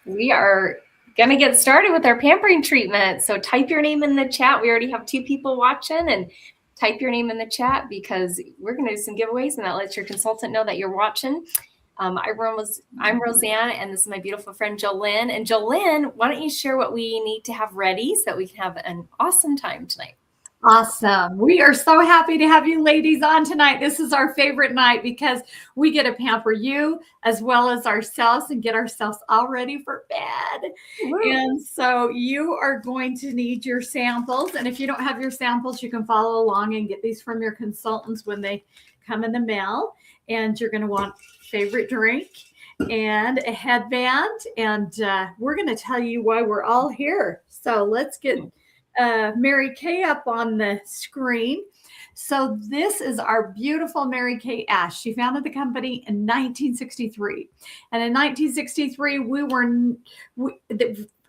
We are going to get started with our pampering treatment. So type your name in the chat. We already have 2 people watching, and type your name in the chat because we're going to do some giveaways, and that lets your consultant know that you're watching. I'm Roseanne, and this is my beautiful friend Jolynn. And Jolynn, why don't you share what we need to have ready so that we can have an awesome time tonight? Awesome. We are so happy to have you ladies on tonight. This is our favorite night because we get to pamper you as well as ourselves and get ourselves all ready for bed. Woo. And so you are going to need your samples. And if you don't have your samples, you can follow along and get these from your consultants when they come in the mail. And you're going to want favorite drink and a headband. And we're going to tell you why we're all here. So let's get Mary Kay up on the screen. So this is our beautiful Mary Kay Ash. She founded the company in 1963. And in 1963,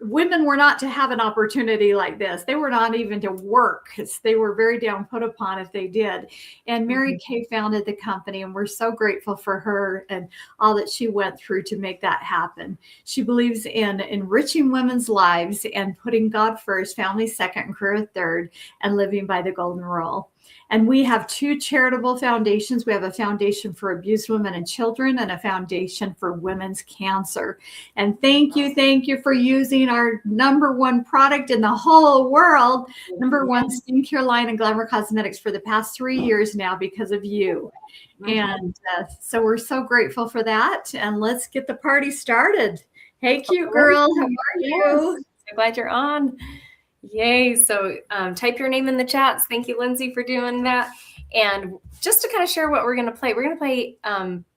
women were not to have an opportunity like this. They were not even to work. They were very down put upon if they did. And Mary Kay founded the company, and we're so grateful for her and all that she went through to make that happen. She believes in enriching women's lives and putting God first, family second, and career third, and living by the golden rule. And we have 2 charitable foundations. We have a foundation for abused women and children and a foundation for women's cancer. And thank you for using our #1 product in the whole world, #1 skincare line and Glamour Cosmetics for the past 3 years now because of you. And so we're so grateful for that. And let's get the party started. Hey, cute girl, how are you? So glad you're on. Yay. So type your name in the chats. Thank you, Lindsay, for doing that. And just to kind of share what we're going to play, we're going to play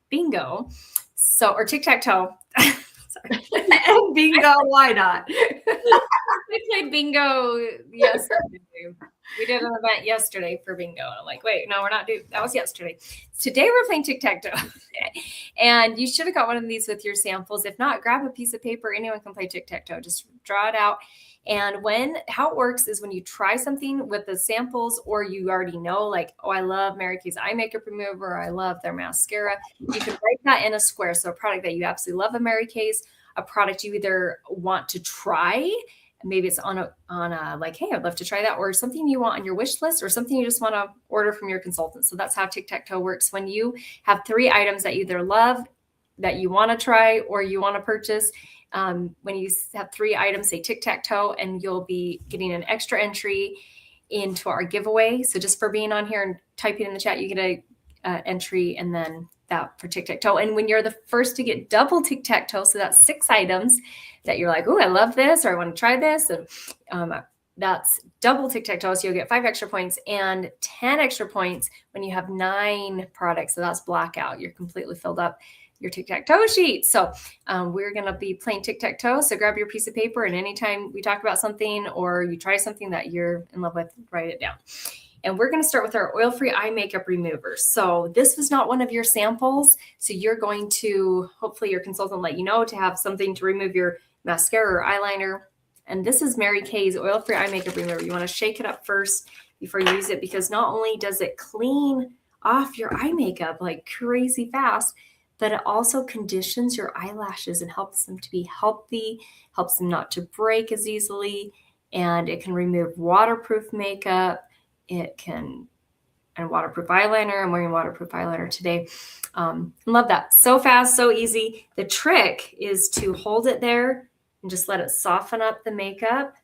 bingo. So, or tic-tac-toe. And bingo, why not? We played bingo yesterday. We did an event yesterday for bingo. I'm like, wait, no, we're not doing that. Was yesterday. Today we're playing tic-tac-toe. And you should have got one of these with your samples. If not, grab a piece of paper. Anyone can play tic-tac-toe. Just draw it out. And how it works is when you try something with the samples, or you already know, like, oh, I love Mary Kay's eye makeup remover, or I love their mascara, you can write that in a square. So a product that you absolutely love of Mary Kay's, a product you either want to try, maybe it's on a like, hey, I'd love to try that, or something you want on your wish list, or something you just want to order from your consultant. So that's how tic-tac-toe works. When you have 3 items that you either love, that you want to try, or you want to purchase, when you have 3 items, say tic-tac-toe, and you'll be getting an extra entry into our giveaway. So just for being on here and typing in the chat, you get a entry, and then that for tic-tac-toe. And when you're the first to get double tic-tac-toe, so that's 6 items that you're like, oh, I love this, or I want to try this, and that's double tic-tac-toe. So you'll get 5 extra points and 10 extra points when you have 9 products. So that's blackout. You're completely filled up your tic-tac-toe sheet. So we're going to be playing tic-tac-toe. So grab your piece of paper, and anytime we talk about something or you try something that you're in love with, write it down. And we're going to start with our oil-free eye makeup remover. So this was not one of your samples. So you're going to, hopefully your consultant let you know to have something to remove your mascara or eyeliner. And this is Mary Kay's oil-free eye makeup remover. You want to shake it up first before you use it, because not only does it clean off your eye makeup like crazy fast, but it also conditions your eyelashes and helps them to be healthy, helps them not to break as easily, and it can remove waterproof makeup. It can, and waterproof eyeliner. I'm wearing waterproof eyeliner today. Love that. So fast, so easy. The trick is to hold it there and just let it soften up the makeup,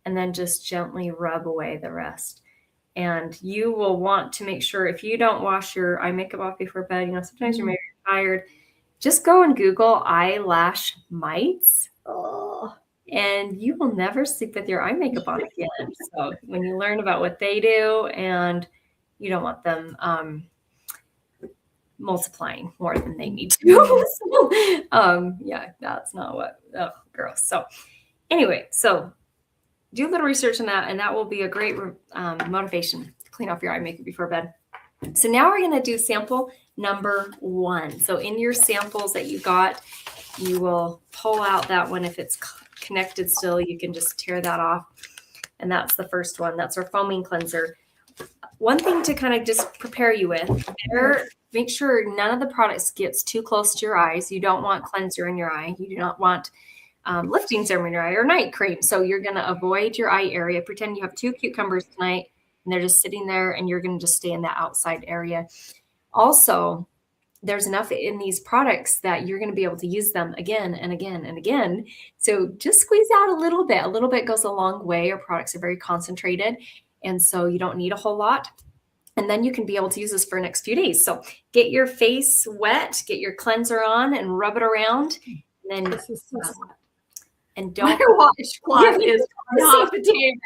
and then just gently rub away the rest. And you will want to make sure, if you don't wash your eye makeup off before bed, sometimes you're maybe tired, just go and Google eyelash mites. And you will never sleep with your eye makeup on again. So when you learn about what they do, and you don't want them multiplying more than they need to. So, yeah, that's not what, gross. So anyway, so do a little research on that, and that will be a great motivation to clean off your eye makeup before bed. So now we're going to do sample number 1. So in your samples that you got, you will pull out that one. If it's connected still, you can just tear that off. And that's the first one. That's our foaming cleanser. One thing to kind of just prepare you with, make sure none of the products gets too close to your eyes. You don't want cleanser in your eye. You do not want lifting serum in your eye or night cream. So you're going to avoid your eye area. Pretend you have 2 cucumbers tonight and they're just sitting there, and you're going to just stay in that outside area. Also, there's enough in these products that you're going to be able to use them again and again and again. So just squeeze out a little bit. A little bit goes a long way. Our products are very concentrated, and so you don't need a whole lot. And then you can be able to use this for the next few days. So get your face wet, get your cleanser on, and rub it around. And then This is so and don't my washcloth is not potato.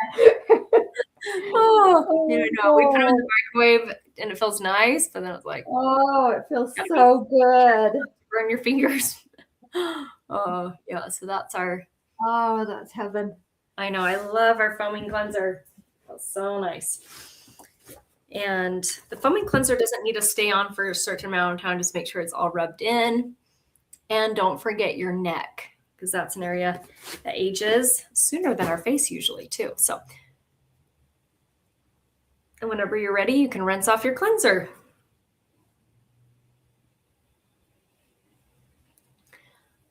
Oh, you know, we put it in the microwave and it feels nice, but then it's like, Oh, it feels so good. burn your fingers. Oh, yeah. So that's our, Oh, that's heaven. I know, I love our foaming cleanser. It feels so nice. And the foaming cleanser doesn't need to stay on for a certain amount of time. Just make sure it's all rubbed in. And don't forget your neck, because that's an area that ages sooner than our face usually too. So, and whenever you're ready, you can rinse off your cleanser.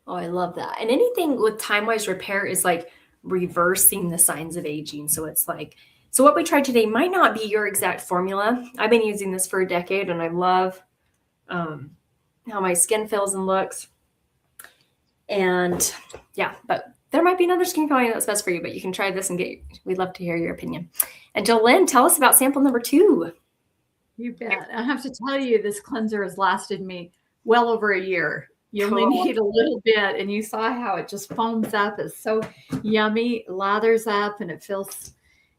Oh, I love that. And anything with time-wise repair is like reversing the signs of aging. So it's like, so what we tried today might not be your exact formula. I've been using this for a decade, and I love how my skin feels and looks. And yeah, but there might be another skin color that's best for you, but you can try this and we'd love to hear your opinion. And Jolynn, tell us about sample number 2. You bet. I have to tell you, this cleanser has lasted me well over a year. You only need a little bit, and you saw how it just foams up. It's so yummy, lathers up, and it feels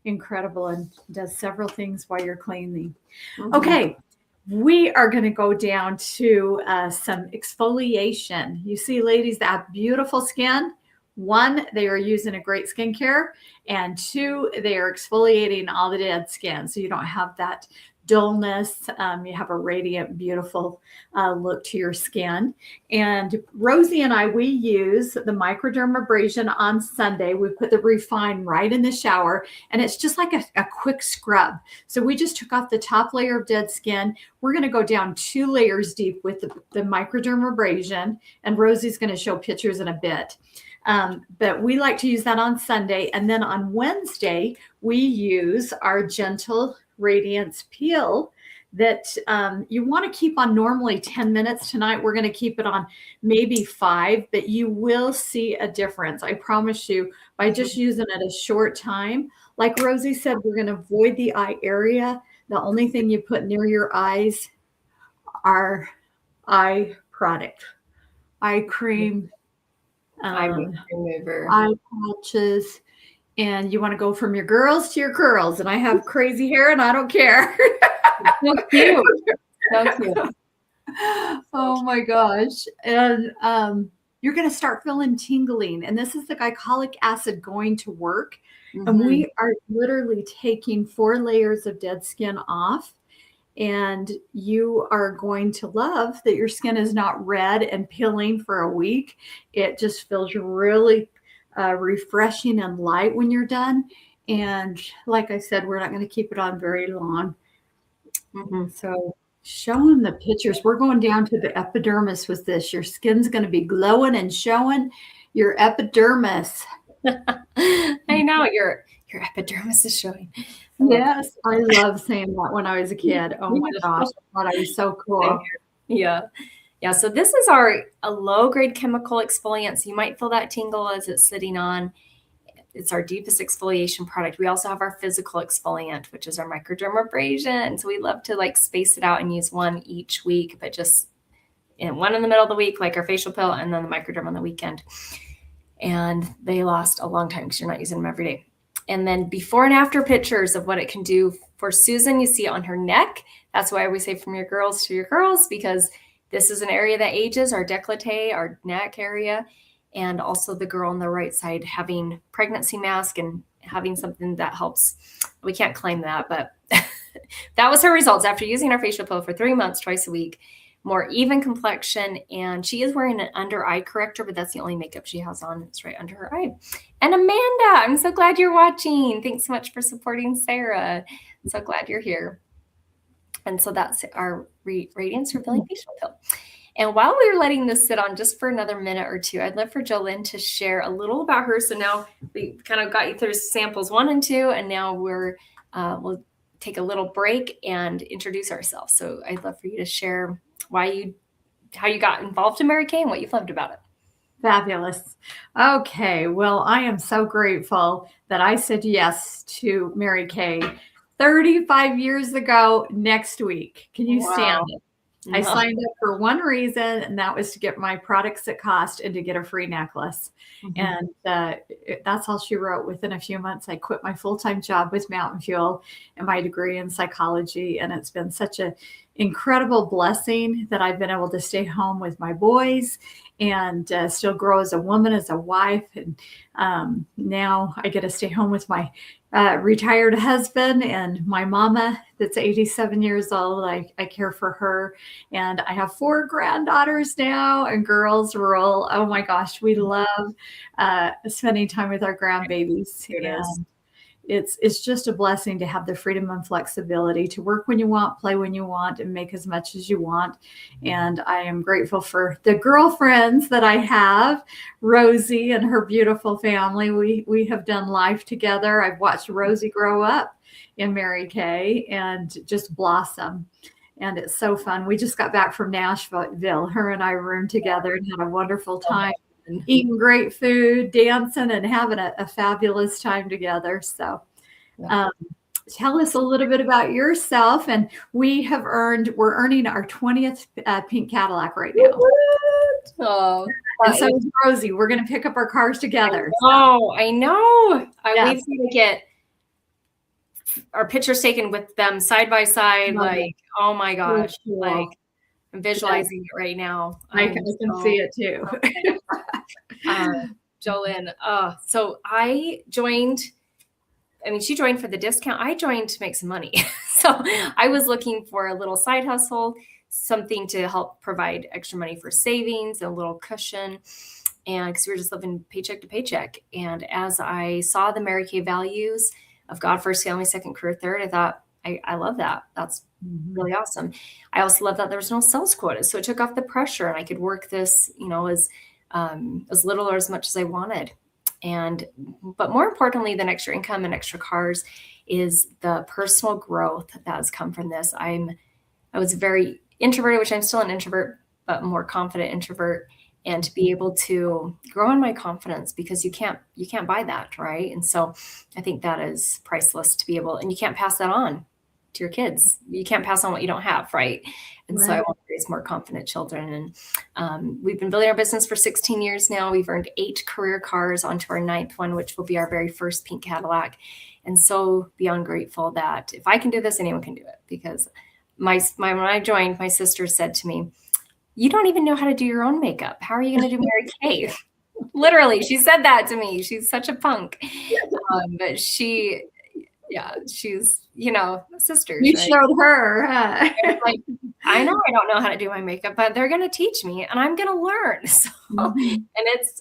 incredible and does several things while you're cleaning. Mm-hmm. Okay, we are going to go down to some exfoliation. You see ladies that have beautiful skin. 1, they are using a great skincare, and 2, they are exfoliating all the dead skin, so you don't have that dullness. You have a radiant, beautiful look to your skin. And Rosie and I, we use the microdermabrasion on Sunday. We put the Refine right in the shower, and it's just like a quick scrub. So we just took off the top layer of dead skin. We're going to go down 2 layers deep with the microdermabrasion, and Rosie's going to show pictures in a bit. But we like to use that on Sunday. And then on Wednesday, we use our Gentle Radiance Peel that you want to keep on normally 10 minutes. Tonight, we're going to keep it on maybe 5, but you will see a difference. I promise you, by just using it a short time. Like Rosie said, we're going to avoid the eye area. The only thing you put near your eyes are eye product, eye cream, eye remover, eye patches. And you want to go from your girls to your curls. And I have crazy hair, and I don't care. So cute. So cute. Oh my gosh. And you're going to start feeling tingling. And this is the glycolic acid going to work. Mm-hmm. And we are literally taking 4 layers of dead skin off. And you are going to love that your skin is not red and peeling for a week. It just feels really refreshing and light when you're done. And like I said, we're not going to keep it on very long. Mm-hmm. So show them the pictures. We're going down to the epidermis with this. Your skin's going to be glowing and showing your epidermis. I know your epidermis is showing. Yes, I love saying that when I was a kid. Oh my gosh, I thought I was so cool. Yeah. Yeah, so this is a low-grade chemical exfoliant. So you might feel that tingle as it's sitting on. It's our deepest exfoliation product. We also have our physical exfoliant, which is our microdermabrasion. So we love to like space it out and use one each week, but just one in the middle of the week, like our facial pill, and then the microderm on the weekend. And they last a long time because you're not using them every day. And then before and after pictures of what it can do for Susan, you see it on her neck. That's why we say from your girls to your girls, because this is an area that ages, our décolleté, our neck area, and also the girl on the right side having pregnancy mask and having something that helps. We can't claim that, but that was her results after using our facial pill for 3 months, twice a week, more even complexion. And she is wearing an under eye corrector, but that's the only makeup she has on. It's right under her eye. And Amanda, I'm so glad you're watching. Thanks so much for supporting Sarah. So glad you're here. And so that's our Radiance Revealing Facial Pill. And while we were letting this sit on just for another minute or two, I'd love for Jolynn to share a little about her. So now we kind of got you through samples 1 and 2, and now we'll take a little break and introduce ourselves. So I'd love for you to share how you got involved in Mary Kay and what you've loved about it. Fabulous. Okay. Well, I am so grateful that I said yes to Mary Kay 35 years ago next week. Can you stand it? I signed up for one reason, and that was to get my products at cost and to get a free necklace. And that's all she wrote. Within a few months, I quit my full-time job with Mountain Fuel and my degree in psychology. And it's been such an incredible blessing that I've been able to stay home with my boys and still grow as a woman, as a wife. And now I get to stay home with my retired husband and my mama that's 87 years old. I care for her. And I have 4 granddaughters now, and girls rule. Oh my gosh, we love spending time with our grandbabies. It's just a blessing to have the freedom and flexibility to work when you want, play when you want, and make as much as you want. And I am grateful for the girlfriends that I have, Rosie and her beautiful family. We have done life together. I've watched Rosie grow up in Mary Kay and just blossom. And it's so fun. We just got back from Nashville. Her and I roomed together and had a wonderful time. Eating great food, dancing, and having a fabulous time together. So tell us a little bit about yourself. And we're earning our 20th pink Cadillac right now. Oh, and so is Rosie. We're going to pick up our cars together. Oh, I know. We've got to get our pictures taken with them side by side. Oh my gosh. Cool. I'm visualizing it right now. I can see it too. Jolynn. So she joined for the discount. I joined to make some money. So I was looking for a little side hustle, something to help provide extra money for savings, a little cushion. And because we were just living paycheck to paycheck. And as I saw the Mary Kay values of God first, family second, career third, I thought, I love that. That's really awesome. I also love that there was no sales quota. So it took off the pressure, and I could work this, as little or as much as I wanted. But more importantly than extra income and extra cars is the personal growth that has come from this. I was very introverted, which I'm still an introvert, but more confident introvert. And to be able to grow in my confidence, because you can't buy that, right? And so I think that is priceless to be able, and you can't pass that on to your kids. You can't pass on what you don't have, right? And so I want to raise more confident children. And we've been building our business for 16 years now. We've earned 8 career cars onto our 9th one, which will be our very first pink Cadillac. And so beyond grateful that if I can do this, anyone can do it. Because when I joined, my sister said to me, "You don't even know how to do your own makeup. How are you going to do Mary Kay?" Literally, she said that to me. She's such a punk. But she's, sisters. You showed her. Huh? I know I don't know how to do my makeup, but they're going to teach me, and I'm going to learn. So, and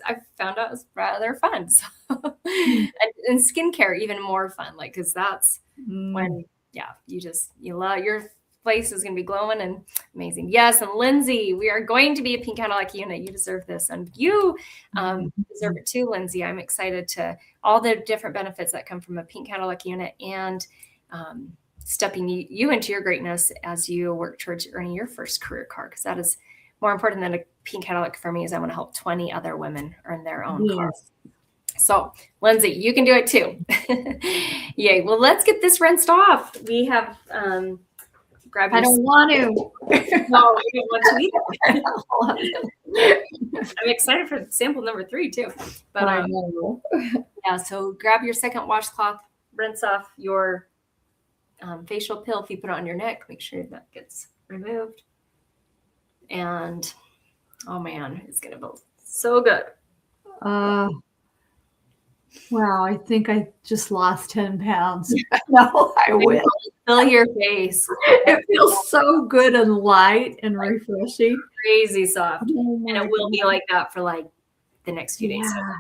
I found out it's rather fun. So, and skincare even more fun, because that's when, you love your place is going to be glowing and amazing. Yes. And Lindsay, we are going to be a pink Cadillac unit. You deserve this. And you deserve it too, Lindsay. I'm excited to all the different benefits that come from a pink Cadillac unit and stepping you into your greatness as you work towards earning your first career car. Because that is more important than a pink Cadillac for me, is I want to help 20 other women earn their own cars. So Lindsay, you can do it too. Yay. Well, let's get this rinsed off. We have, I don't want to. No, I don't want to either. I'm excited for sample number 3 too. But so grab your second washcloth, rinse off your facial peel. If you put it on your neck, make sure that gets removed. And oh man, it's gonna feel so good. Wow, I think I just lost 10 pounds. No, I will. Fill your face. It feels so good and light and refreshing. Crazy soft. And it will be like that for the next few days. Yeah.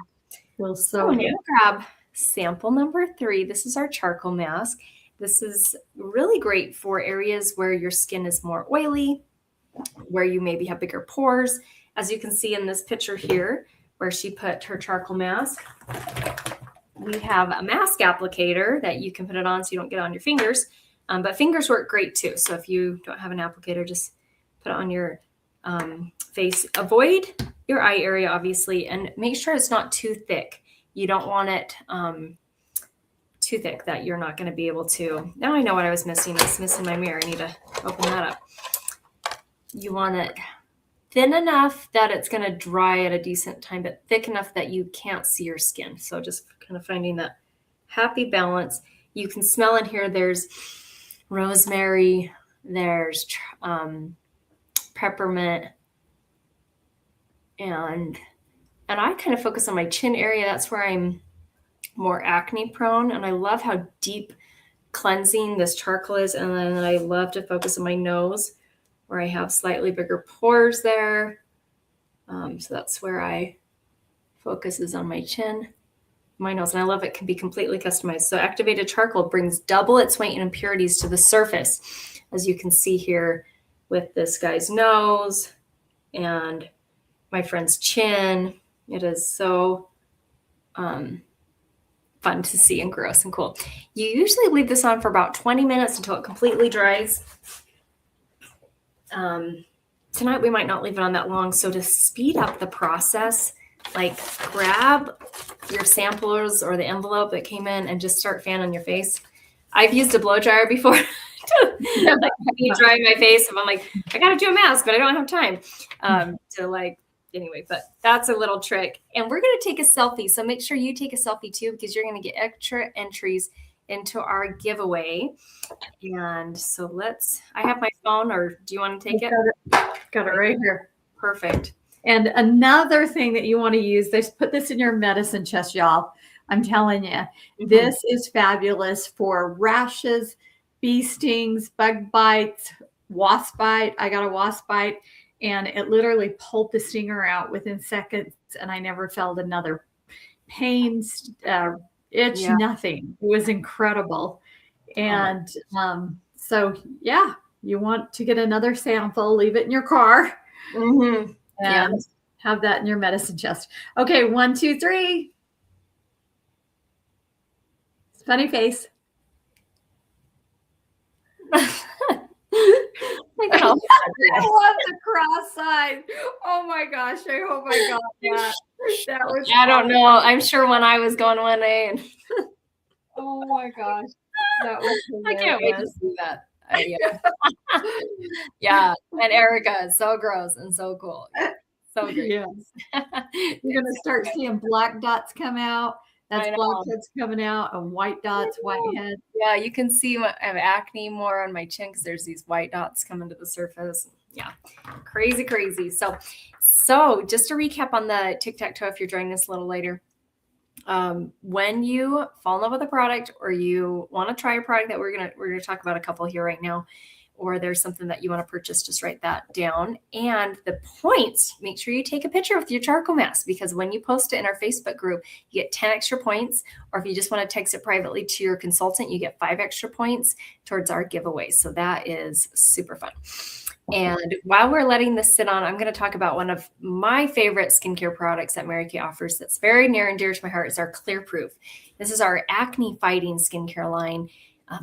Feels so good. Grab sample number 3. This is our charcoal mask. This is really great for areas where your skin is more oily, where you maybe have bigger pores. As you can see in this picture here, where she put her charcoal mask, we have a mask applicator that you can put it on so you don't get it on your fingers. But fingers work great too. So if you don't have an applicator, just put it on your face. Avoid your eye area, obviously, and make sure it's not too thick. You don't want it too thick that you're not going to be able to. Now I know what I was missing. I was missing my mirror. I need to open that up. You want it thin enough that it's going to dry at a decent time, but thick enough that you can't see your skin. So just kind of finding that happy balance. You can smell in here. There's rosemary. There's peppermint. And I kind of focus on my chin area. That's where I'm more acne prone. And I love how deep cleansing this charcoal is. And then I love to focus on my nose where I have slightly bigger pores there. So that's where I focus, is on my chin, my nose. And I love it can be completely customized. So activated charcoal brings double its weight and impurities to the surface, as you can see here with this guy's nose and my friend's chin. It is so fun to see and gross and cool. You usually leave this on for about 20 minutes until it completely dries. Tonight we might not leave it on that long. So to speed up the process, like grab your samplers or the envelope that came in and just start fanning your face. I've used a blow dryer before to like dry my face. If I'm like, I got to do a mask, but I don't have time to like. Anyway, but that's a little trick. And we're going to take a selfie. So make sure you take a selfie too, because you're going to get extra entries into our giveaway. And so I have my phone, or do you want to take it? Got it right here. Perfect. And another thing that you want to use, put this in your medicine chest, y'all. I'm telling you, this is fabulous for rashes, bee stings, bug bites, wasp bite. I got a wasp bite. And it literally pulled the stinger out within seconds. And I never felt another pain, itch, nothing. It was incredible. And so, yeah, you want to get another sample, leave it in your car, and have that in your medicine chest. Okay, 1, 2, 3. Funny face. I love the cross side. Oh my gosh, I hope I got that. That was I don't know. I'm sure when I was going one day and oh my gosh. That was hilarious. I can't wait to see that. Yeah. And Erica is so gross and so cool. So great. Yes. You're gonna start seeing black dots come out. That's blackheads coming out, and white dots, whitehead. Yeah, you can see I have acne more on my chin because there's these white dots coming to the surface. Yeah, crazy, crazy. So just to recap on the tic-tac-toe, if you're joining us a little later, when you fall in love with a product or you want to try a product that we're gonna talk about a couple here right now, or there's something that you want to purchase, just write that down. And the points, make sure you take a picture with your charcoal mask, because when you post it in our Facebook group, you get 10 extra points. Or if you just want to text it privately to your consultant, you get 5 extra points towards our giveaway. So that is super fun. And while we're letting this sit on, I'm going to talk about one of my favorite skincare products that Mary Kay offers that's very near and dear to my heart. Is our Clear Proof. This is our acne fighting skincare line.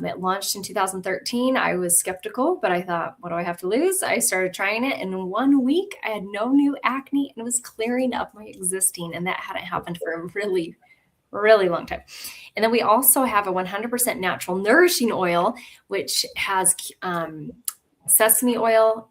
It launched in 2013. I was skeptical, but I thought, what do I have to lose? I started trying it, and in 1 week, I had no new acne, and it was clearing up my existing, and that hadn't happened for a really, really long time. And then we also have a 100% natural nourishing oil, which has sesame oil,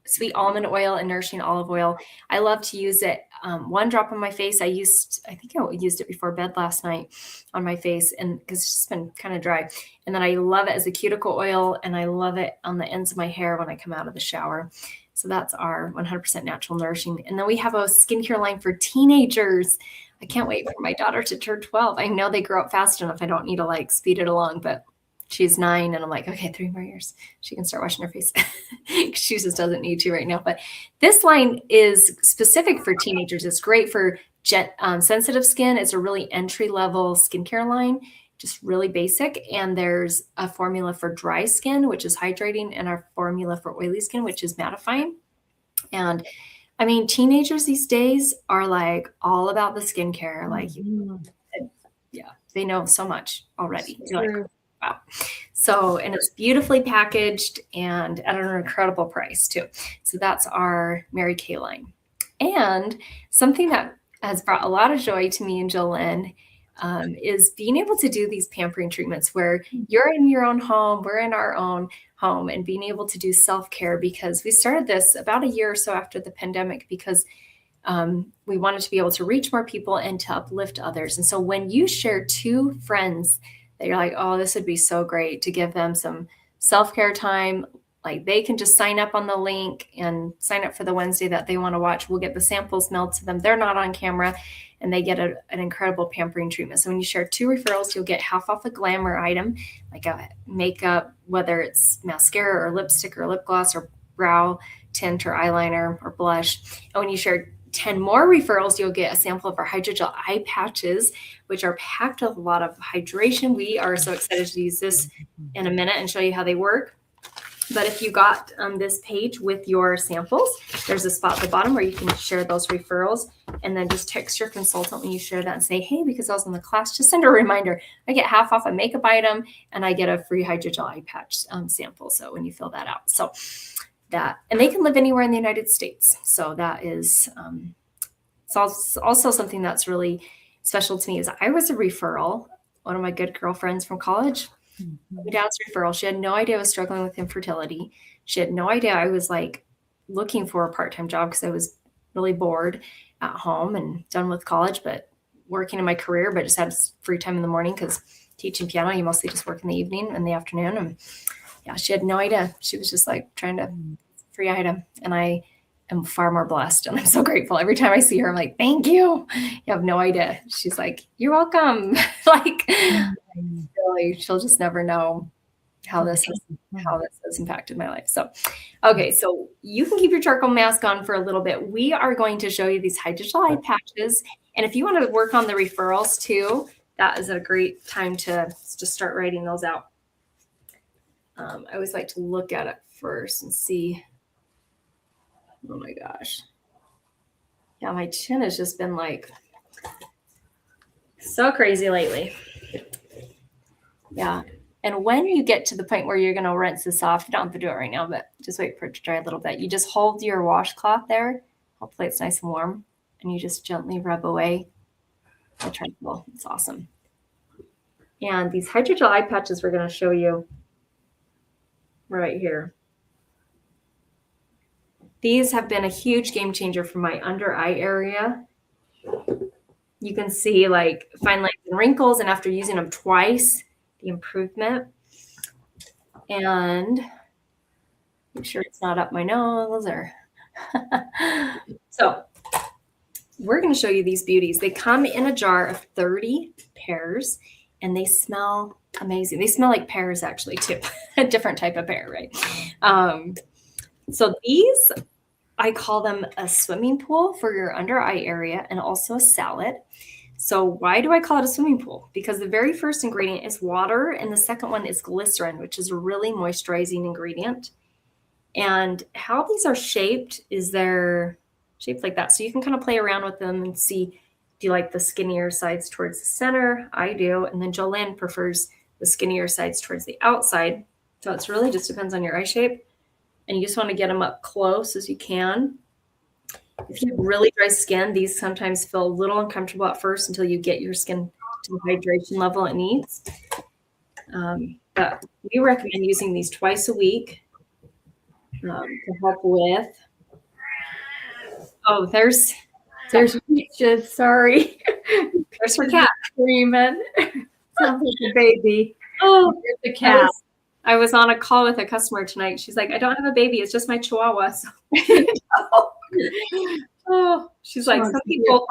sweet almond oil, and nourishing olive oil. I love to use it. 1 drop on my face. I think I used it before bed last night on my face, and because it's just been kind of dry. And then I love it as a cuticle oil, and I love it on the ends of my hair when I come out of the shower. So that's our 100% natural nourishing. And then we have a skincare line for teenagers. I can't wait for my daughter to turn 12. I know they grow up fast enough. I don't need to like speed it along, but she's 9, and I'm like, okay, 3 more years. She can start washing her face. She just doesn't need to right now. But this line is specific for teenagers. It's great for sensitive skin. It's a really entry-level skincare line, just really basic. And there's a formula for dry skin, which is hydrating, and our formula for oily skin, which is mattifying. And I mean, teenagers these days are like all about the skincare. Like, yeah, they know so much already. You're like, wow. So, and it's beautifully packaged and at an incredible price too. So that's our Mary Kay line. And something that has brought a lot of joy to me and Jolene is being able to do these pampering treatments where you're in your own home, we're in our own home, and being able to do self-care, because we started this about a year or so after the pandemic because we wanted to be able to reach more people and to uplift others. And so when you share 2 friends that you're like, oh, this would be so great to give them some self-care time, like they can just sign up on the link and sign up for the Wednesday that they want to watch. We'll get the samples mailed to them. They're not on camera, and they get an incredible pampering treatment. So when you share 2 referrals, you'll get half off a glamour item, like a makeup, whether it's mascara or lipstick or lip gloss or brow tint or eyeliner or blush. And when you share 10 more referrals, you'll get a sample of our hydrogel eye patches, which are packed with a lot of hydration. We are so excited to use this in a minute and show you how they work. But if you got this page with your samples, there's a spot at the bottom where you can share those referrals, and then just text your consultant when you share that and say, hey, because I was in the class, just send a reminder. I get half off a makeup item and I get a free hydrogel eye patch sample. So when you fill that out, so that, and they can live anywhere in the United States. So that is it's also something that's really special to me is I was a referral. One of my good girlfriends from college, my dad's referral. She had no idea I was struggling with infertility. She had no idea I was like looking for a part-time job because I was really bored at home and done with college, but working in my career, but just had free time in the morning because teaching piano, you mostly just work in the evening and the afternoon. And yeah, she had no idea. She was just like trying to free item. And I am far more blessed. And I'm so grateful. Every time I see her, I'm like, thank you. You have no idea. She's like, you're welcome. Like, really, she'll just never know how this has impacted my life. So, okay. So you can keep your charcoal mask on for a little bit. We are going to show you these hydrogel eye patches. And if you want to work on the referrals too, that is a great time to start writing those out. I always like to look at it first and see. Oh my gosh. Yeah, my chin has just been like so crazy lately. Yeah. And when you get to the point where you're going to rinse this off, you don't have to do it right now, but just wait for it to dry a little bit. You just hold your washcloth there. Hopefully it's nice and warm. And you just gently rub away the charcoal. It's awesome. And these hydrogel eye patches we're going to show you right here. These have been a huge game changer for my under eye area. You can see like fine lines and wrinkles, and after using them twice, the improvement. And make sure it's not up my nose or so we're going to show you these beauties. They come in a jar of 30 pears and they smell amazing. They smell like pears actually too. A different type of pear, right? So these, I call them a swimming pool for your under eye area and also a salad. So why do I call it a swimming pool? Because the very first ingredient is water and the second one is glycerin, which is a really moisturizing ingredient. And how these are shaped is they're shaped like that. So you can kind of play around with them and see, do you like the skinnier sides towards the center? I do. And then Jolene prefers the skinnier sides towards the outside. So it's really just depends on your eye shape. And you just want to get them up close as you can. If you have really dry skin, these sometimes feel a little uncomfortable at first until you get your skin to the hydration level it needs. But we recommend using these twice a week to help with. Oh, there's Peaches. Sorry. There's her cat screaming. Sounds like a baby. Oh, there's a cat. I was on a call with a customer tonight. She's like, I don't have a baby. It's just my chihuahua. So. Oh, she's like, some people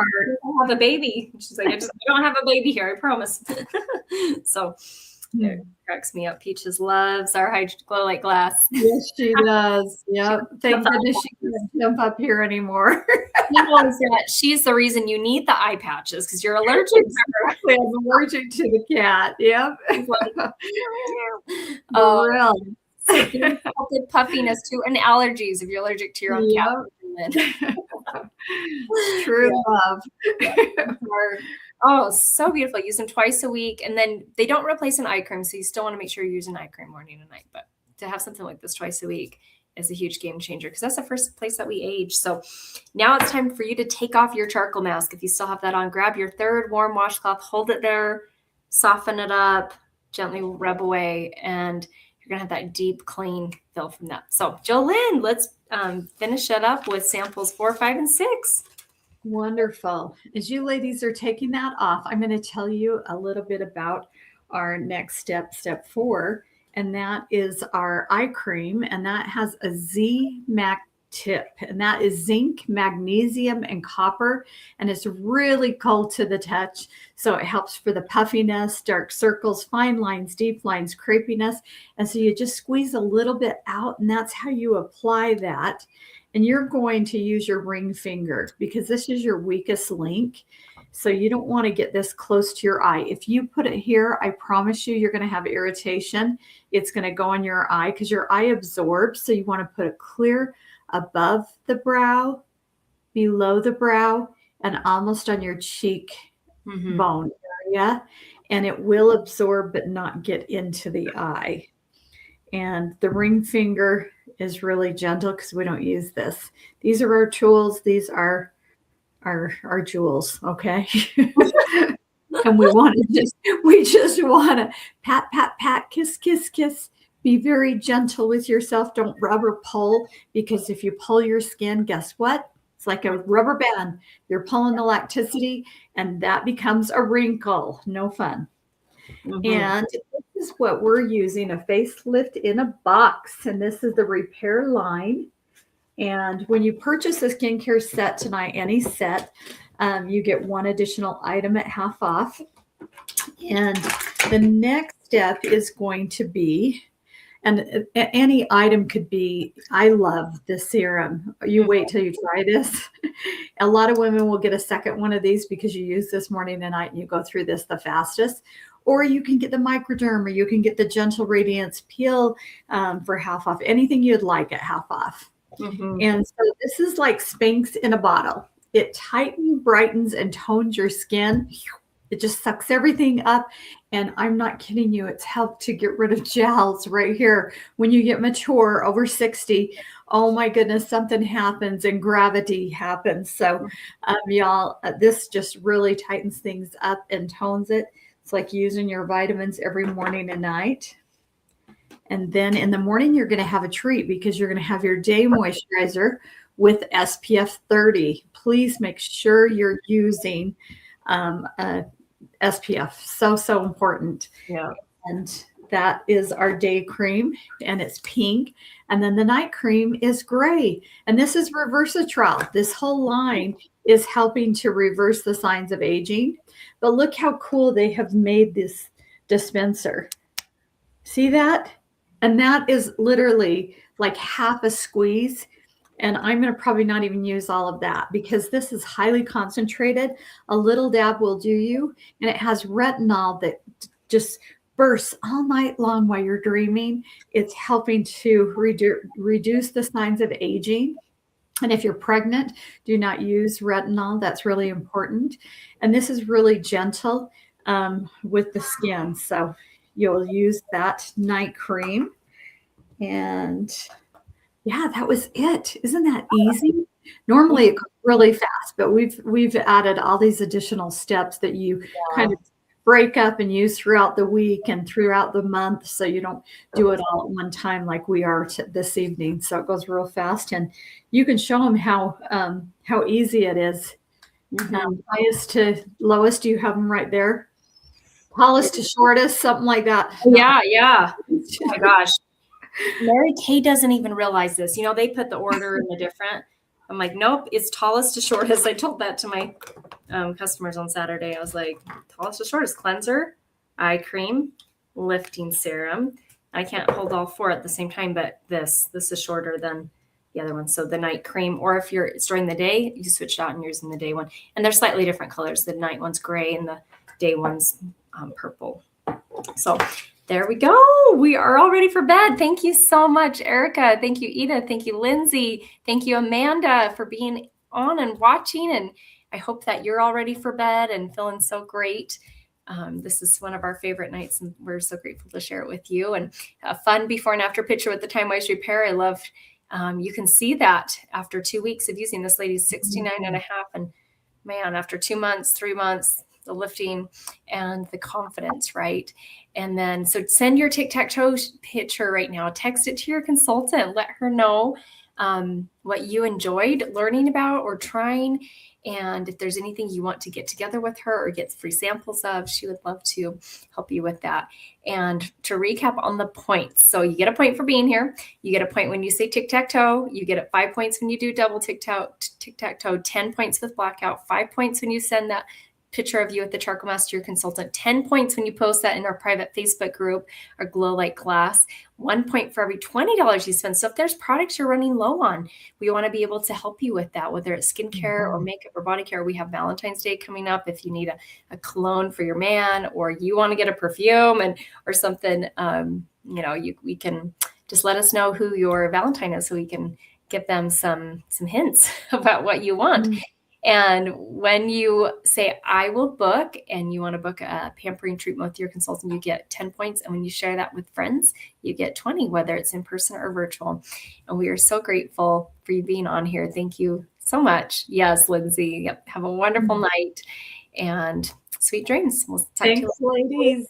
have a baby. She's like, I don't have a baby here. I promise. So it cracks me up. Peaches loves our glow like glass. Yes, she does. Yep. Thank goodness she can't jump up here anymore. She's the reason you need the eye patches because you're allergic to her. Exactly. I'm allergic to the cat. Yep. Good puffiness too, and allergies if you're allergic to your own cat. True love. Oh, so beautiful. Use them twice a week. And then they don't replace an eye cream. So you still want to make sure you're using eye cream morning and night. But to have something like this twice a week is a huge game changer because that's the first place that we age. So now it's time for you to take off your charcoal mask. If you still have that on, grab your third warm washcloth, hold it there, soften it up, gently rub away, and you're going to have that deep, clean feel from that. So Jolynn, let's finish it up with samples 4, 5, and 6. Wonderful. As you ladies are taking that off, I'm going to tell you a little bit about our next step, step 4, and that is our eye cream, and that has a Z-Mac tip, and that is zinc, magnesium, and copper, and it's really cold to the touch, so it helps for the puffiness, dark circles, fine lines, deep lines, crepiness, and so you just squeeze a little bit out, and that's how you apply that. And you're going to use your ring finger because this is your weakest link. So you don't want to get this close to your eye. If you put it here, I promise you're going to have irritation. It's going to go in your eye because your eye absorbs. So you want to put it clear above the brow, below the brow, and almost on your cheek bone area. And it will absorb but not get into the eye. And the ring finger is really gentle because we don't use this. These are our tools. These are our jewels. Okay. And we just want to pat, pat, pat, kiss, kiss, kiss. Be very gentle with yourself. Don't rub or pull, because if you pull your skin, guess what? It's like a rubber band. You're pulling the elasticity and that becomes a wrinkle. No fun. And this is what we're using, a facelift in a box. And this is the repair line. And when you purchase a skincare set tonight, any set, you get one additional item at half off. And the next step is going to be, and any item could be, I love the serum. You wait till you try this. A lot of women will get a second one of these because you use this morning and night and you go through this the fastest. Or you can get the microderm, or you can get the Gentle Radiance Peel for half off. Anything you'd like at half off. And so this is like Spanx in a bottle. It tightens, brightens, and tones your skin. It just sucks everything up. And I'm not kidding you. It's helped to get rid of gels right here. When you get mature, over 60, oh my goodness, something happens and gravity happens. So y'all, this just really tightens things up and tones it. It's like using your vitamins every morning and night. And then in the morning, you're going to have a treat because you're going to have your day moisturizer with SPF 30. Please make sure you're using SPF. So important. Yeah. And that is our day cream, and it's pink. And then the night cream is gray. And this is Reversitrol. This whole line is helping to reverse the signs of aging. But look how cool they have made this dispenser. See that? And that is literally like half a squeeze. And I'm going to probably not even use all of that because this is highly concentrated. A little dab will do you. And it has retinol that just bursts all night long while you're dreaming. It's helping to reduce the signs of aging. And if you're pregnant, do not use retinol. That's really important. And this is really gentle with the skin. So you'll use that night cream. And yeah, that was it. Isn't that easy? Normally it goes really fast, but we've added all these additional steps that you kind of break up and use throughout the week and throughout the month, so you don't do it all at one time like we are this evening. So it goes real fast, and you can show them how easy it is. Highest to lowest, you have them right there. Tallest to shortest, something like that. Yeah. Oh my gosh. Mary Kay doesn't even realize this. You know, they put the order in the different. I'm like, nope, it's tallest to shortest. I told that to my customers on Saturday. I was like, tallest to shortest: cleanser, eye cream, lifting serum. I can't hold all four at the same time, but this is shorter than the other one. So the night cream, or if it's during the day, you switch it out and you're using the day one. And they're slightly different colors. The night one's gray and the day one's purple. So There we go. We are all ready for bed. Thank you so much, Erica. Thank you, Edith. Thank you, Lindsay. Thank you, Amanda, for being on and watching. And I hope that you're all ready for bed and feeling so great. This is one of our favorite nights, and we're so grateful to share it with you. And a fun before and after picture with the Time Wise Repair. I love, you can see that after 2 weeks of using this lady's 69 and a half. And man, after 2 months, 3 months, the lifting and the confidence, right? And then, so send your tic-tac-toe picture right now. Text it to your consultant. Let her know what you enjoyed learning about or trying. And if there's anything you want to get together with her or get free samples of, she would love to help you with that. And to recap on the points. So you get a point for being here. You get a point when you say tic-tac-toe. You get 5 points when you do double tic-tac-toe, 10 points with blackout, 5 points when you send that picture of you at the charcoal mask to your consultant, 10 points when you post that in our private Facebook group, our Glow Like Glass, 1 point for every $20 you spend. So if there's products you're running low on, we want to be able to help you with that, whether it's skincare or makeup or body care. We have Valentine's Day coming up. If you need a cologne for your man, or you want to get a perfume or something, we can just let us know who your Valentine is so we can give them some hints about what you want. Mm-hmm. And when you say, I will book, and you want to book a pampering treatment with your consultant, you get 10 points. And when you share that with friends, you get 20, whether it's in person or virtual. And we are so grateful for you being on here. Thank you so much. Yes, Lindsay. Yep. Have a wonderful night and sweet dreams. We'll talk to you later. Ladies.